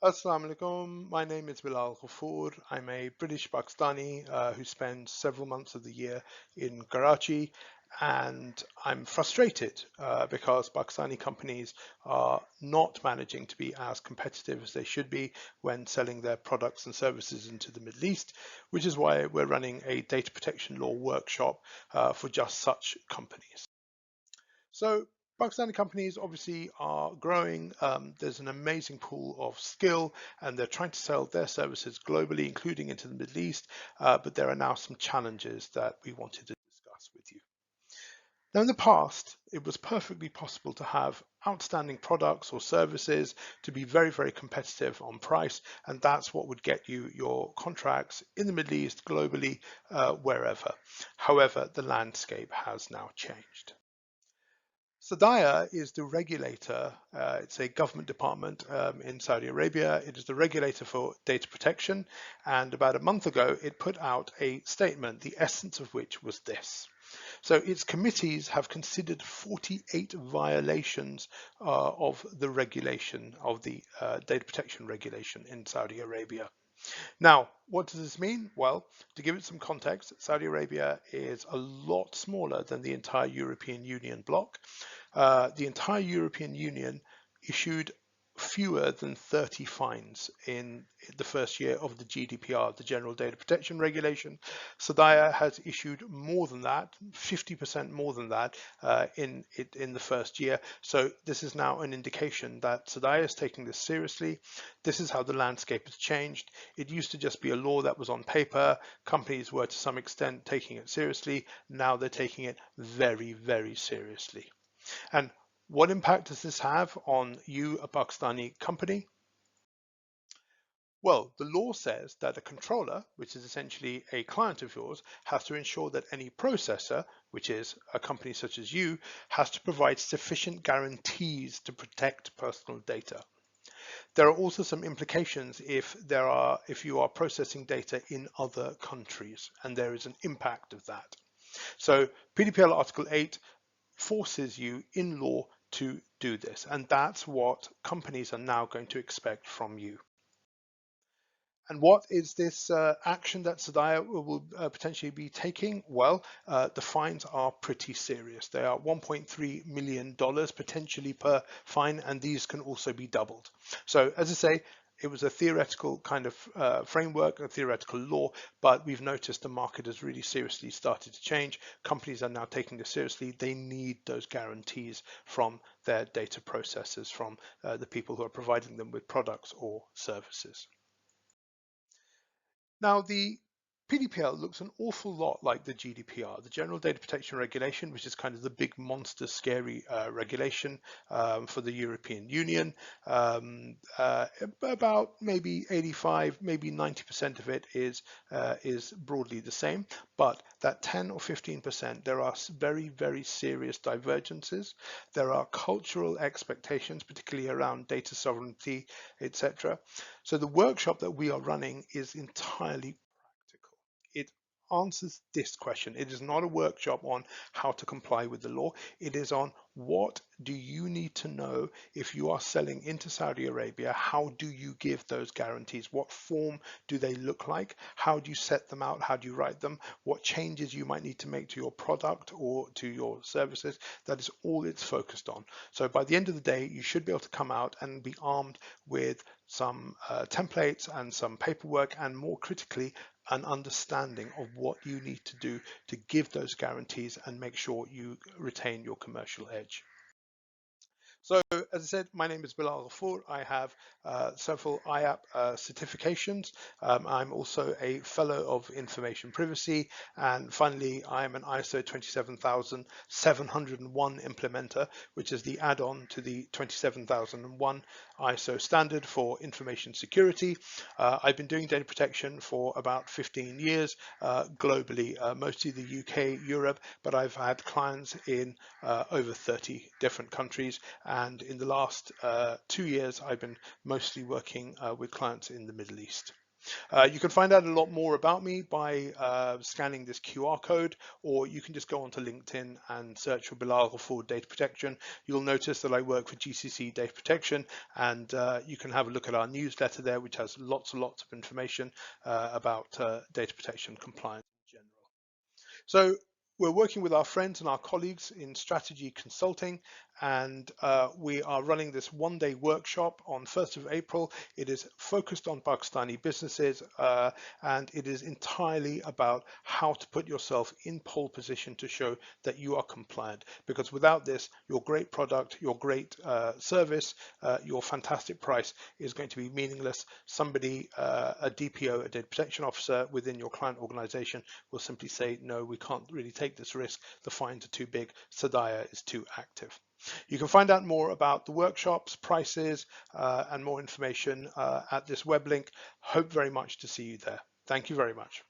Assalamu alaikum. My name is Bilal Ghafoor. I'm a British Pakistani who spends several months of the year in Karachi, and I'm frustrated because Pakistani companies are not managing to be as competitive as they should be when selling their products and services into the Middle East, which is why we're running a data protection law workshop for just such companies. So Pakistani companies obviously are growing. There's an amazing pool of skill, and they're trying to sell their services globally, including into the Middle East. But there are now some challenges that we wanted to discuss with you. Now, in the past, it was perfectly possible to have outstanding products or services to be very, very competitive on price, and that's what would get you your contracts in the Middle East, globally, wherever. However, the landscape has now changed. SDAIA is the regulator. It's a government department in Saudi Arabia. It is the regulator for data protection. And about a month ago, it put out a statement, the essence of which was this. So its committees have considered 48 violations of the regulation, of the data protection regulation in Saudi Arabia. Now, what does this mean? Well, to give it some context, Saudi Arabia is a lot smaller than the entire European Union bloc. The entire European Union issued fewer than 30 fines in the first year of the GDPR, the General Data Protection Regulation. SDAIA has issued more than that, 50% more than that in the first year. So this is now an indication that SDAIA is taking this seriously. This is how the landscape has changed. It used to just be a law that was on paper. Companies were to some extent taking it seriously. Now they're taking it very, very seriously. And what impact does this have on you, a Pakistani company? Well, the law says that a controller, which is essentially a client of yours, has to ensure that any processor, which is a company such as you, has to provide sufficient guarantees to protect personal data. There are also some implications if you are processing data in other countries, and there is an impact of that. So PDPL Article 8 forces you in law to do this. And that's what companies are now going to expect from you. And what is this action that SDAIA will potentially be taking? Well, the fines are pretty serious. They are $1.3 million potentially per fine, and these can also be doubled. So as I say, it was a theoretical kind of framework, a theoretical law, but we've noticed the market has really seriously started to change. Companies are now taking this seriously. They need those guarantees from their data processors, from the people who are providing them with products or services. Now, the PDPL looks an awful lot like the GDPR, the General Data Protection Regulation, which is kind of the big monster, scary regulation for the European Union. About maybe 85, maybe 90% of it is broadly the same, but that 10 or 15%, there are very, very serious divergences. There are cultural expectations, particularly around data sovereignty, etc. So the workshop that we are running is entirely practical. It answers this question. It is not a workshop on how to comply with the law. It is on what do you need to know if you are selling into Saudi Arabia? How do you give those guarantees? What form do they look like? How do you set them out? How do you write them? What changes you might need to make to your product or to your services? That is all it's focused on. So by the end of the day, you should be able to come out and be armed with some templates and some paperwork, and more critically, an understanding of what you need to do to give those guarantees and make sure you retain your commercial edge. So, as I said, my name is Bilal Ghafoor. I have several IAP certifications. I'm also a Fellow of Information Privacy. And finally, I am an ISO 27701 implementer, which is the add-on to the 27001 ISO standard for information security. I've been doing data protection for about 15 years globally, mostly the UK, Europe, but I've had clients in over 30 different countries. And in the last 2 years, I've been mostly working with clients in the Middle East. You can find out a lot more about me by scanning this QR code, or you can just go onto LinkedIn and search for Bilal Ghafoor Data Protection. You'll notice that I work for GCC Data Protection, and you can have a look at our newsletter there, which has lots and lots of information about data protection compliance in general. So we're working with our friends and our colleagues in StrataG Consulting, and we are running this one-day workshop on 1st of April. It is focused on Pakistani businesses, and it is entirely about how to put yourself in pole position to show that you are compliant. Because without this, your great product, your great service, your fantastic price is going to be meaningless. Somebody, a DPO, a data protection officer within your client organization will simply say, no, we can't really take this risk. The fines are too big. SDAIA is too active. You can find out more about the workshops, prices, and more information at this web link. Hope very much to see you there. Thank you very much.